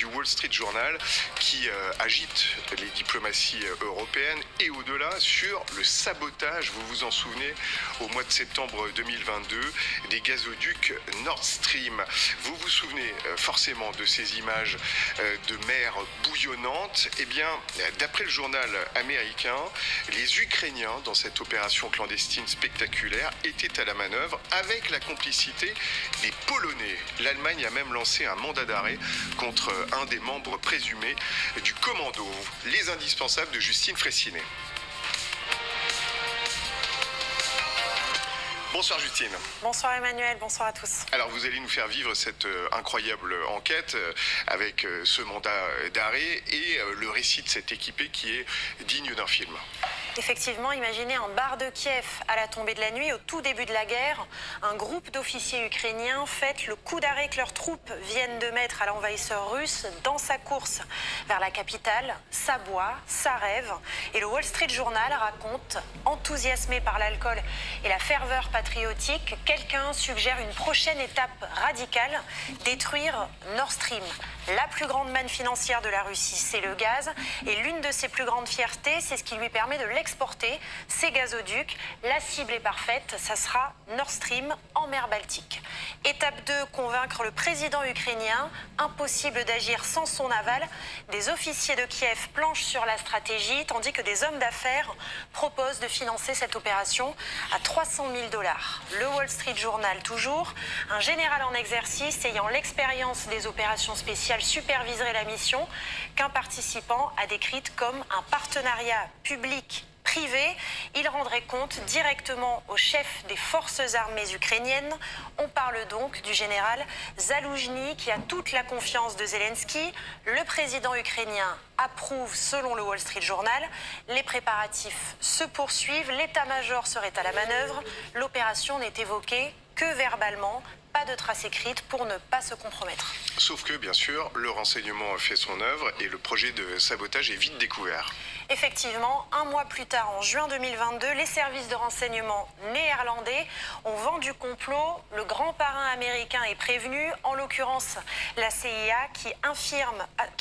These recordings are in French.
du Wall Street Journal qui agite les diplomaties européennes et au-delà sur le sabotage, vous vous en souvenez, au mois de septembre 2022, des gazoducs Nord Stream. Vous vous souvenez forcément de ces images de mer bouillonnante. Eh bien, d'après le journal américain, les Ukrainiens, dans cette opération clandestine spectaculaire, étaient à la manœuvre avec la complicité des Polonais. L'Allemagne a même lancé un mandat d'arrêt contre un des membres présumés du commando, les indispensables de Justine Fraissinet. Bonsoir Justine. Bonsoir Emmanuel, bonsoir à tous. Alors vous allez nous faire vivre cette incroyable enquête avec ce mandat d'arrêt et le récit de cette équipée qui est digne d'un film. Effectivement, imaginez un bar de Kiev à la tombée de la nuit, au tout début de la guerre. Un groupe d'officiers ukrainiens fête le coup d'arrêt que leurs troupes viennent de mettre à l'envahisseur russe dans sa course vers la capitale. Ça boit, ça rêve. Et le Wall Street Journal raconte, enthousiasmé par l'alcool et la ferveur patriotique, quelqu'un suggère une prochaine étape radicale, détruire Nord Stream. La plus grande manne financière de la Russie, c'est le gaz. Et l'une de ses plus grandes fiertés, c'est ce qui lui permet de l'exporter, ces gazoducs. La cible est parfaite, ça sera Nord Stream en mer Baltique. Étape 2, convaincre le président ukrainien. Impossible d'agir sans son aval. Des officiers de Kiev planchent sur la stratégie, tandis que des hommes d'affaires proposent de financer cette opération à 300 000 $. Le Wall Street Journal toujours. Un général en exercice ayant l'expérience des opérations spéciales superviserait la mission qu'un participant a décrite comme un partenariat public-privé. Il rendrait compte directement au chef des forces armées ukrainiennes. On parle donc du général Zaloujny qui a toute la confiance de Zelensky. Le président ukrainien approuve selon le Wall Street Journal. Les préparatifs se poursuivent. L'état-major serait à la manœuvre. L'opération n'est évoquée que verbalement. Pas de traces écrites pour ne pas se compromettre. Sauf que, bien sûr, le renseignement fait son œuvre et le projet de sabotage est vite découvert. Effectivement, un mois plus tard, en juin 2022, les services de renseignement néerlandais ont vendu complot. Le grand parrain américain est prévenu, en l'occurrence la CIA qui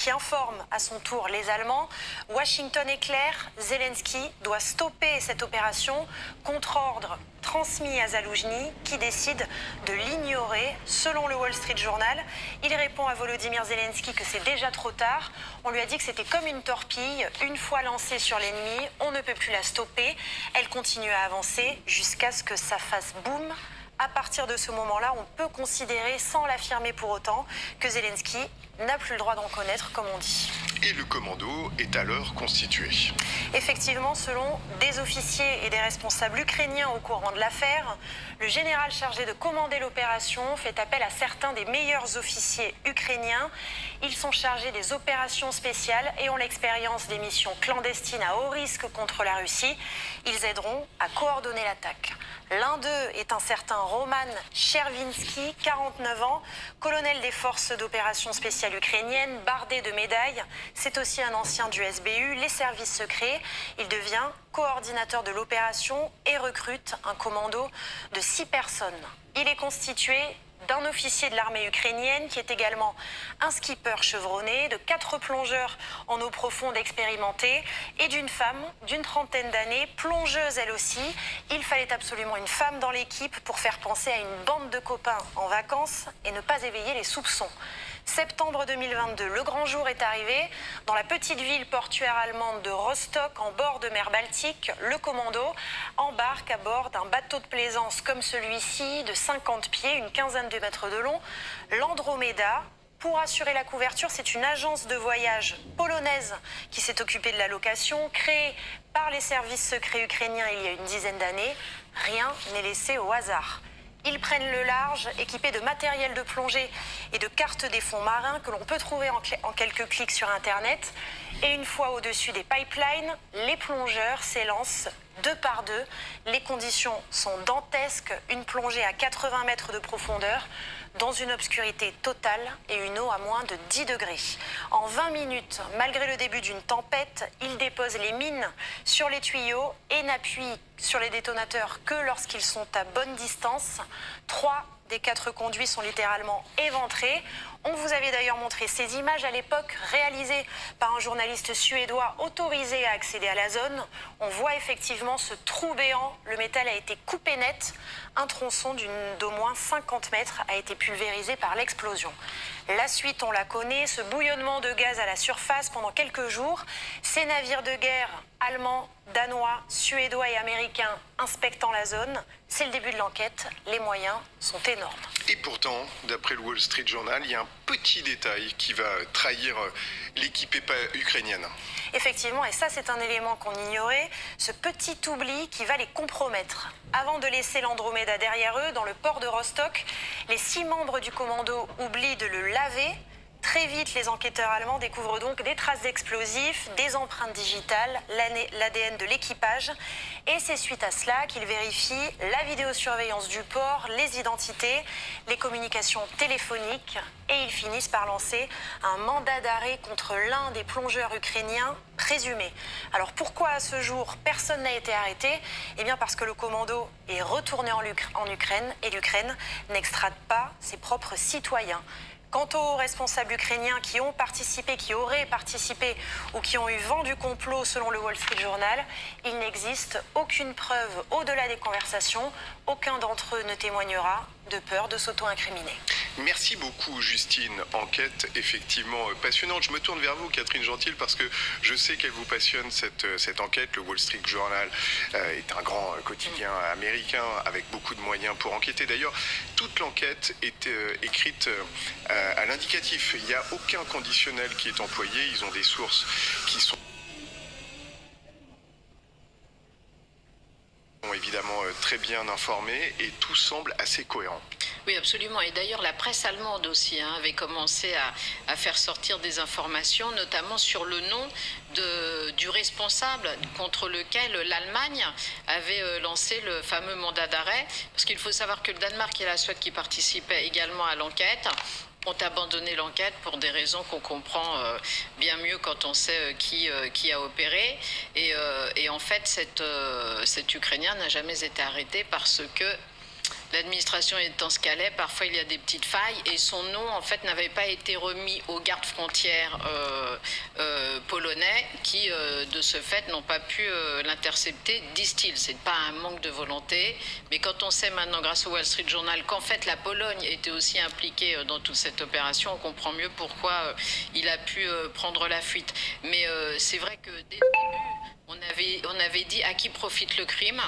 informe à son tour les Allemands. Washington est clair, Zelensky doit stopper cette opération contre ordre transmis à Zaloujny qui décide de l'ignorer. Selon le Wall Street Journal, il répond à Volodymyr Zelensky que c'est déjà trop tard. On lui a dit que c'était comme une torpille. Une fois lancée sur l'ennemi, on ne peut plus la stopper. Elle continue à avancer jusqu'à ce que ça fasse boum. À partir de ce moment-là, on peut considérer, sans l'affirmer pour autant, que Zelensky n'a plus le droit d'en connaître, comme on dit. Et le commando est alors constitué. Effectivement, selon des officiers et des responsables ukrainiens au courant de l'affaire, le général chargé de commander l'opération fait appel à certains des meilleurs officiers ukrainiens. Ils sont chargés des opérations spéciales et ont l'expérience des missions clandestines à haut risque contre la Russie. Ils aideront à coordonner l'attaque. L'un d'eux est un certain Roman Chervinsky, 49 ans, colonel des forces d'opération spéciales ukrainiennes, bardé de médailles. C'est aussi un ancien du SBU, les services secrets. Il devient coordinateur de l'opération et recrute un commando de 6 personnes. Il est constitué d'un officier de l'armée ukrainienne qui est également un skipper chevronné, de 4 plongeurs en eau profonde expérimentés et d'une femme d'une trentaine d'années, plongeuse elle aussi. Il fallait absolument une femme dans l'équipe pour faire penser à une bande de copains en vacances et ne pas éveiller les soupçons. Septembre 2022, le grand jour est arrivé. Dans la petite ville portuaire allemande de Rostock, en bord de mer Baltique, le commando embarque à bord d'un bateau de plaisance comme celui-ci, de 50 pieds, une quinzaine de mètres de long, l'Andromeda. Pour assurer la couverture, c'est une agence de voyage polonaise qui s'est occupée de la location, créée par les services secrets ukrainiens il y a une dizaine d'années. Rien n'est laissé au hasard. Ils prennent le large, équipés de matériel de plongée et de cartes des fonds marins que l'on peut trouver en quelques clics sur Internet. Et une fois au-dessus des pipelines, les plongeurs s'élancent 2 par 2. Les conditions sont dantesques, une plongée à 80 mètres de profondeur, dans une obscurité totale et une eau à moins de 10 degrés. En 20 minutes, malgré le début d'une tempête, ils déposent les mines sur les tuyaux et n'appuient sur les détonateurs que lorsqu'ils sont à bonne distance. 3 des 4 conduits sont littéralement éventrés. On vous avait d'ailleurs montré ces images à l'époque réalisées par un journaliste suédois autorisé à accéder à la zone. On voit effectivement ce trou béant, le métal a été coupé net, un tronçon d'au moins 50 mètres a été pulvérisé par l'explosion. La suite, on la connaît, ce bouillonnement de gaz à la surface pendant quelques jours, ces navires de guerre allemands, danois, suédois et américains inspectant la zone, c'est le début de l'enquête, les moyens sont énormes. Et pourtant, d'après le Wall Street Journal, il y a un petit détail qui va trahir l'équipe ukrainienne. Effectivement, et ça c'est un élément qu'on ignorait, ce petit oubli qui va les compromettre. Avant de laisser l'Andromeda derrière eux, dans le port de Rostock, les 6 membres du commando oublient de le laver. Très vite, les enquêteurs allemands découvrent donc des traces d'explosifs, des empreintes digitales, l'ADN de l'équipage. Et c'est suite à cela qu'ils vérifient la vidéosurveillance du port, les identités, les communications téléphoniques. Et ils finissent par lancer un mandat d'arrêt contre l'un des plongeurs ukrainiens présumés. Alors pourquoi à ce jour personne n'a été arrêté? Eh bien parce que le commando est retourné en Ukraine et l'Ukraine n'extrade pas ses propres citoyens. Quant aux responsables ukrainiens qui ont participé, qui auraient participé ou qui ont eu vent du complot selon le Wall Street Journal, il n'existe aucune preuve au-delà des conversations. Aucun d'entre eux ne témoignera de peur de s'auto-incriminer. Merci beaucoup Justine, enquête effectivement passionnante. Je me tourne vers vous Catherine Gentil parce que je sais qu'elle vous passionne cette enquête. Le Wall Street Journal est un grand quotidien américain avec beaucoup de moyens pour enquêter. D'ailleurs, toute l'enquête est écrite à l'indicatif. Il n'y a aucun conditionnel qui est employé. Ils ont des sources qui sont évidemment très bien informés et tout semble assez cohérent. Oui, absolument. Et d'ailleurs, la presse allemande aussi avait commencé à faire sortir des informations, notamment sur le nom du responsable contre lequel l'Allemagne avait lancé le fameux mandat d'arrêt. Parce qu'il faut savoir que le Danemark et la Suède, qui participaient également à l'enquête, ont abandonné l'enquête pour des raisons qu'on comprend bien mieux quand on sait qui a opéré. Et en fait, cet Ukrainien n'a jamais été arrêté parce que l'administration étant ce qu'elle est, parfois il y a des petites failles et son nom en fait n'avait pas été remis aux gardes frontières polonais qui de ce fait n'ont pas pu l'intercepter, disent-ils. C'est pas un manque de volonté, mais quand on sait maintenant grâce au Wall Street Journal qu'en fait la Pologne était aussi impliquée dans toute cette opération, on comprend mieux pourquoi il a pu prendre la fuite. Mais c'est vrai que dès le début, on avait dit à qui profite le crime.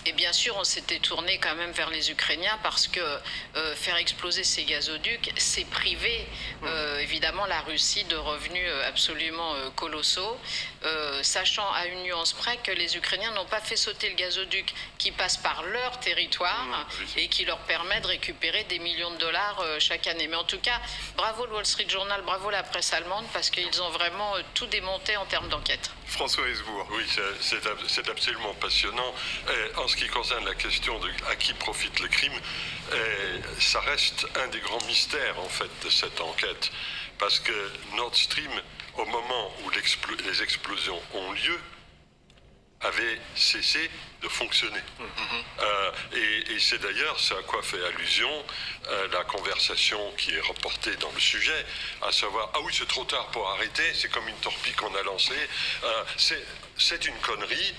Et bien sûr, on s'était tourné quand même vers les Ukrainiens parce que faire exploser ces gazoducs, c'est priver évidemment la Russie de revenus absolument colossaux, sachant à une nuance près que les Ukrainiens n'ont pas fait sauter le gazoduc qui passe par leur territoire et qui leur permet de récupérer des millions de dollars chaque année. Mais en tout cas, bravo le Wall Street Journal, bravo la presse allemande parce qu'ils ont vraiment tout démonté en termes d'enquête. François Hesbourg. Oui, c'est absolument passionnant. En ce qui concerne la question de à qui profite le crime, ça reste un des grands mystères en fait de cette enquête, parce que Nord Stream, au moment où les explosions ont lieu, avait cessé de fonctionner. Et c'est d'ailleurs ce à quoi fait allusion la conversation qui est reportée dans le sujet, à savoir « Ah oui, c'est trop tard pour arrêter, c'est comme une torpille qu'on a lancée. C'est une connerie,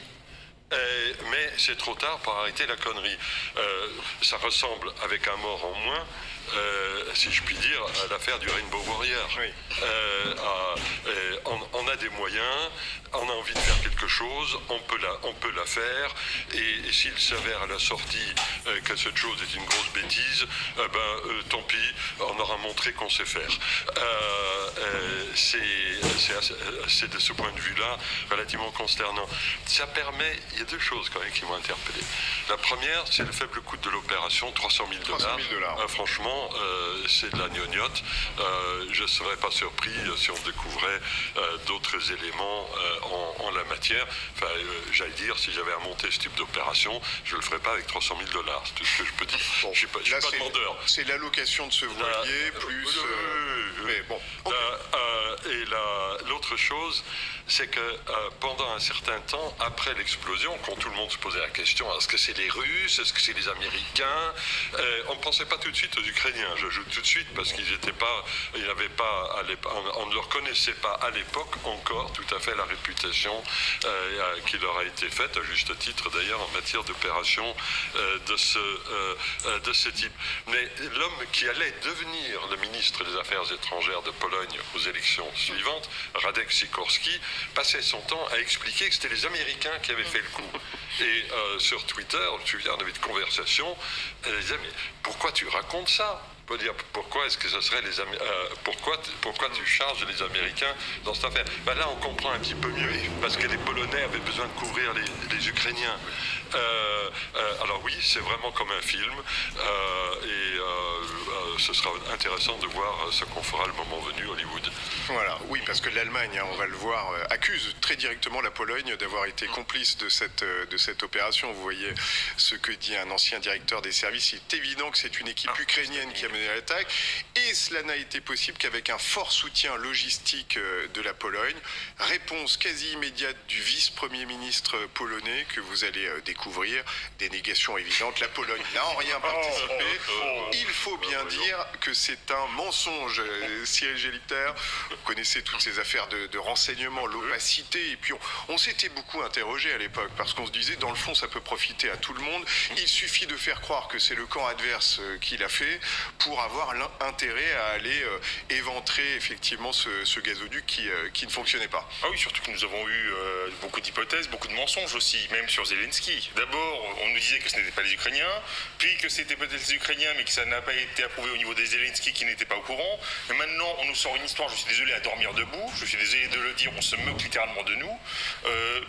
mais c'est trop tard pour arrêter la connerie. » Ça ressemble, avec un mort en moins, si je puis dire, à l'affaire du Rainbow Warrior. Oui. On a des moyens, on a envie de faire quelque chose, on peut la faire, et s'il s'avère à la sortie que cette chose est une grosse bêtise, tant pis, on aura montré qu'on sait faire. C'est de ce point de vue-là relativement consternant. Ça permet, il y a deux choses quand même qui m'ont interpellé. La première, c'est le faible coût de l'opération, 300 000 $. Franchement, c'est de la gnognotte. Je ne serais pas surpris si on découvrait d'autres éléments en la matière. Enfin, j'allais dire, si j'avais à monter ce type d'opération, je ne le ferais pas avec 300 000 $. C'est tout ce que je peux dire. Bon, je ne suis pas demandeur. C'est l'allocation de ce voilier, plus... Mais bon. Okay. Et l'autre chose, c'est que pendant un certain temps, après l'explosion, quand tout le monde se posait la question, est-ce que c'est les Russes, est-ce que c'est les Américains, on ne pensait pas tout de suite aux Ukrainiens, j'ajoute tout de suite, parce qu'ils n'étaient pas, ils n'avaient pas, on ne leur connaissait pas à l'époque encore tout à fait la réputation qui leur a été faite, à juste titre d'ailleurs, en matière d'opération de ce type. Mais l'homme qui allait devenir le ministre des Affaires étrangères de Pologne aux élections suivantes, Radek Sikorski, passait son temps à expliquer que c'était les Américains qui avaient fait le coup. Et sur Twitter, je me souviens, on avait une conversation, elle disait, mais pourquoi tu racontes ça ? Peut dire pourquoi est-ce que ce serait pourquoi tu charges les Américains dans cette affaire? Ben là on comprend un petit peu mieux, parce que les Polonais avaient besoin de couvrir les Ukrainiens. Alors oui, c'est vraiment comme un film, ce sera intéressant de voir ce qu'on fera le moment venu Hollywood. Voilà, oui, parce que l'Allemagne, on va le voir, accuse très directement la Pologne d'avoir été complice de cette opération. Vous voyez ce que dit un ancien directeur des services. Il est évident que c'est une équipe ukrainienne qui a mené l'attaque, et cela n'a été possible qu'avec un fort soutien logistique de la Pologne. Réponse quasi immédiate du vice-premier ministre polonais que vous allez découvrir. Dénégation évidente, la Pologne n'a en rien participé. Il faut bien dire que c'est un mensonge, Cyril Gelibter. Vous connaissez toutes ces affaires de renseignement, l'opacité, et puis on s'était beaucoup interrogé à l'époque, parce qu'on se disait, dans le fond, ça peut profiter à tout le monde. Il suffit de faire croire que c'est le camp adverse qui l'a fait pour avoir l'intérêt à aller éventrer effectivement ce gazoduc qui ne fonctionnait pas. Ah oui, surtout que nous avons eu beaucoup d'hypothèses, beaucoup de mensonges aussi, même sur Zelensky. D'abord, on nous disait que ce n'était pas les Ukrainiens, puis que c'était peut-être les Ukrainiens, mais que ça n'a pas été approuvé au niveau des Zelensky qui n'étaient pas au courant. Et maintenant, on nous sort une histoire, je suis désolé, à dormir debout, je suis désolé de le dire, on se moque littéralement de nous.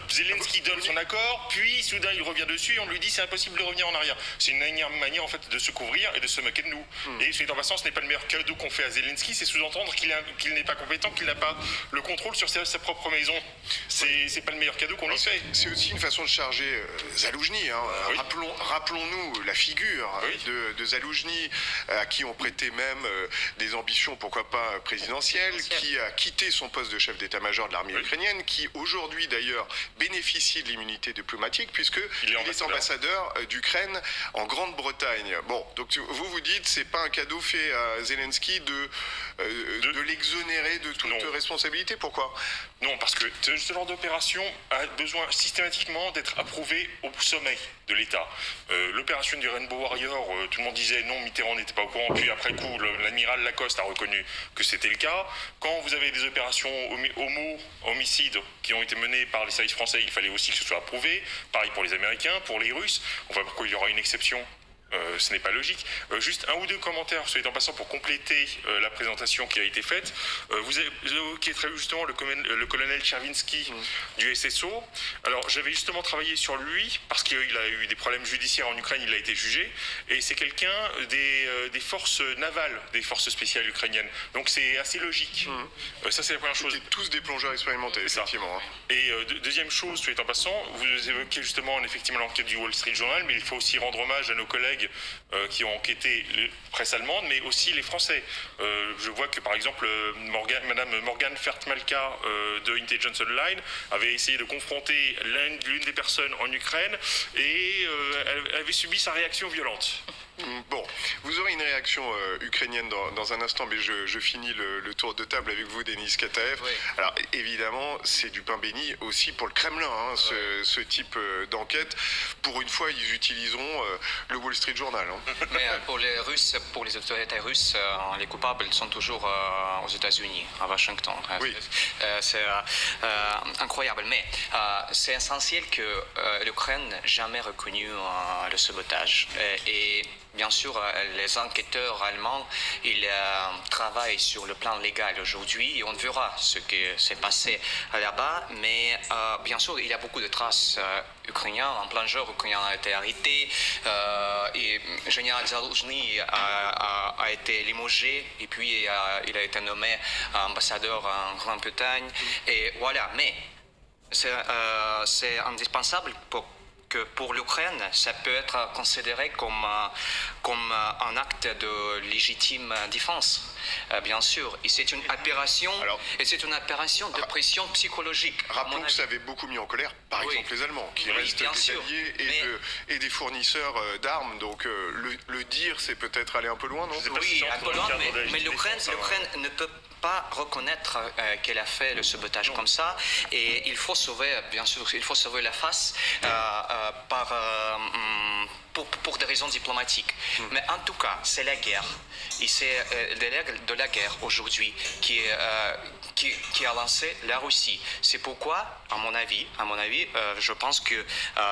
Zelensky donne son accord, puis soudain il revient dessus et on lui dit c'est impossible de revenir en arrière. C'est une manière en fait de se couvrir et de se moquer de nous. Et soit en passant, ce n'est pas le meilleur cadeau qu'on fait à Zelensky, c'est sous-entendre qu'il n'est pas compétent, qu'il n'a pas le contrôle sur sa propre maison. C'est pas le meilleur cadeau qu'on lui fait. C'est aussi une façon de charger Zaloujny. Hein. Oui. Rappelons-nous la figure de Zaloujny, à qui on prêtait même des ambitions, pourquoi pas présidentielles, qui a quitté son poste de chef d'état-major de l'armée ukrainienne, qui aujourd'hui d'ailleurs bénéficie de l'immunité diplomatique, puisqu'il est ambassadeur d'Ukraine en Grande-Bretagne. Bon, donc vous dites, c'est pas un cadeau fait à Zelensky de l'exonérer de toute responsabilité. Pourquoi? Non, parce que ce genre d'opération a besoin systématiquement d'être approuvé au sommet de l'État. L'opération du Rainbow Warrior, tout le monde disait non, Mitterrand n'était pas au courant, puis après coup, l'amiral Lacoste a reconnu que c'était le cas. Quand vous avez des opérations homicides qui ont été menées par les services français, il fallait aussi que ce soit approuvé. Pareil pour les Américains, pour les Russes. On voit pourquoi il y aura une exception. Ce n'est pas logique. Juste un ou deux commentaires, soit en passant, pour compléter la présentation qui a été faite. Vous avez évoqué très justement le colonel Chervinsky du SSO. Alors, j'avais justement travaillé sur lui parce qu'il a eu des problèmes judiciaires en Ukraine, il a été jugé. Et c'est quelqu'un des forces navales, des forces spéciales ukrainiennes. Donc, c'est assez logique. Ça, c'est la première chose. C'était tous des plongeurs expérimentés, effectivement. Et deuxième chose, soit en passant, vous évoquez justement effectivement l'enquête du Wall Street Journal, mais il faut aussi rendre hommage à nos collègues qui ont enquêté les presse allemande, mais aussi les Français. Je vois que par exemple Madame Morgan Fertmalka de Intelligence Online avait essayé de confronter l'une des personnes en Ukraine et elle avait subi sa réaction violente. Bon, vous aurez une réaction ukrainienne dans un instant, mais je finis le tour de table avec vous, Denis Kataev. Oui. Alors évidemment, c'est du pain béni aussi pour le Kremlin, hein, ce type d'enquête. Pour une fois, ils utiliseront le Wall Street Journal. Hein. Mais pour les Russes, pour les autorités russes, les coupables sont toujours aux États-Unis, à Washington. Oui. C'est incroyable, mais c'est essentiel que l'Ukraine n'ait jamais reconnu le sabotage. Et bien sûr, les enquêteurs allemands, ils travaillent sur le plan légal aujourd'hui et on verra ce qui s'est passé là-bas. Mais bien sûr, il y a beaucoup de traces ukrainiennes. Un plongeur ukrainien a été arrêté et le général Zaloujny a été limogé et puis il a été nommé ambassadeur en Grande-Bretagne. Et voilà, mais c'est indispensable pour que pour l'Ukraine, ça peut être considéré comme un acte de légitime défense, bien sûr. Et c'est une opération, de pression psychologique. Rappelons que ça avait beaucoup mis en colère, par exemple, les Allemands, qui restent bien des sûr, alliés et des fournisseurs d'armes. Donc le dire, c'est peut-être aller un peu loin, non? Oui, un peu loin, mais l'Ukraine ne peut pas reconnaître qu'elle a fait le sabotage comme ça, et il faut sauver, bien sûr, il faut sauver la face pour des raisons diplomatiques. Mais en tout cas, c'est la guerre, et c'est de la guerre aujourd'hui qui a lancé la Russie. C'est pourquoi, à mon avis, je pense que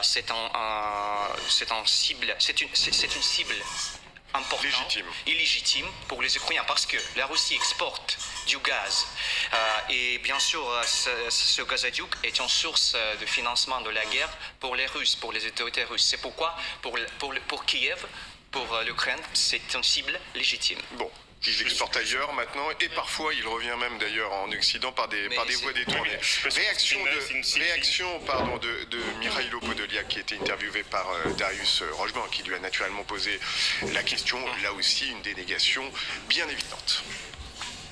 c'est une cible importante, illégitime pour les Ukrainiens, parce que la Russie exporte du gaz, et bien sûr ce gazoduc est une source de financement de la guerre pour les Russes, pour les autorités russes. C'est pourquoi pour Kiev, pour l'Ukraine, c'est une cible légitime. Bon. Il exporte ailleurs maintenant, et parfois il revient même d'ailleurs en Occident par des voies détournées. Réaction de Mikhailo Podolyak, qui était interviewé par Darius Rochebrun, qui lui a naturellement posé la question. Là aussi, une dénégation bien évidente.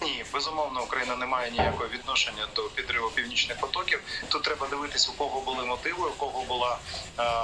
Ні, безумовно, Україна не має ніякого відношення до підриву північних потоків. Тут треба дивитись, у кого були мотиви, у кого була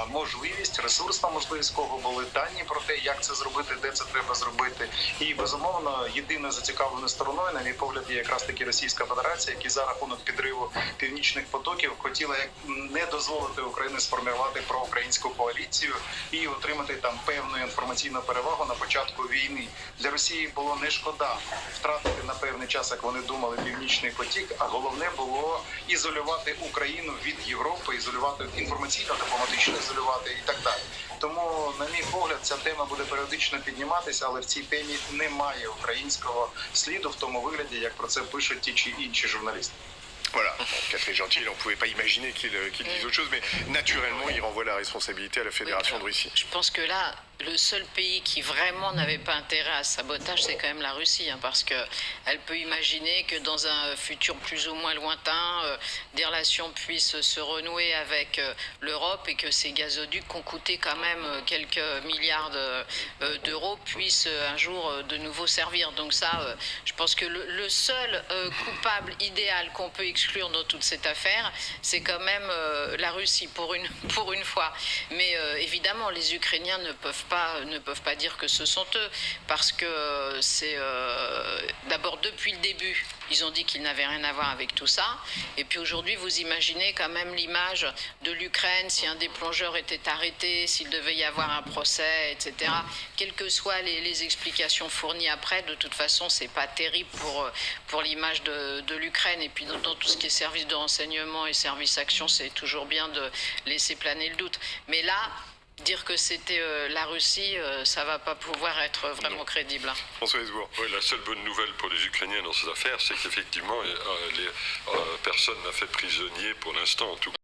можливість, ресурсна можливість, у кого були дані про те, як це зробити, де це треба зробити. І, безумовно, єдиною зацікавленою стороною, на мій погляд, є якраз таки Російська Федерація, яка за рахунок підриву північних потоків хотіла не дозволити Україні сформувати проукраїнську коаліцію і отримати там певну інформаційну перевагу на початку війни. Для Росії було не шкода втратити на певний час, як вони думали, Північний потік, а головне було ізолювати Україну від Європи, ізолювати інформаційно, дипломатично ізолювати і так далі. Тому, на мій погляд, ця тема буде періодично підніматися, але в цій темі немає українського сліду в тому вигляді, як про це пишуть ті чи інші журналісти. Voilà, Catherine Gentil, on ne pouvait pas imaginer qu'il dise autre chose, mais naturellement, il renvoie la responsabilité à la Fédération de Russie. Je pense que là, le seul pays qui vraiment n'avait pas intérêt à ce sabotage, c'est quand même la Russie, hein, parce qu'elle peut imaginer que dans un futur plus ou moins lointain, des relations puissent se renouer avec l'Europe, et que ces gazoducs qui ont coûté quand même quelques milliards d'euros puissent un jour de nouveau servir. Donc ça, je pense que le seul coupable idéal qu'on peut exclure dans toute cette affaire, c'est quand même la Russie, pour une fois. Mais évidemment, les Ukrainiens ne peuvent pas dire que ce sont eux, parce que c'est d'abord depuis le début, ils ont dit qu'ils n'avaient rien à voir avec tout ça, et puis aujourd'hui vous imaginez quand même l'image de l'Ukraine si un des plongeurs était arrêté, s'il devait y avoir un procès, etc. Quelles que soient les explications fournies après, de toute façon c'est pas terrible pour l'image de l'Ukraine, et puis dans tout ce qui est service de renseignement et service action, c'est toujours bien de laisser planer le doute. Mais là, dire que c'était la Russie, ça ne va pas pouvoir être vraiment crédible. François Hesbourg. Oui, la seule bonne nouvelle pour les Ukrainiens personne n'a fait prisonnier pour l'instant, en tout cas.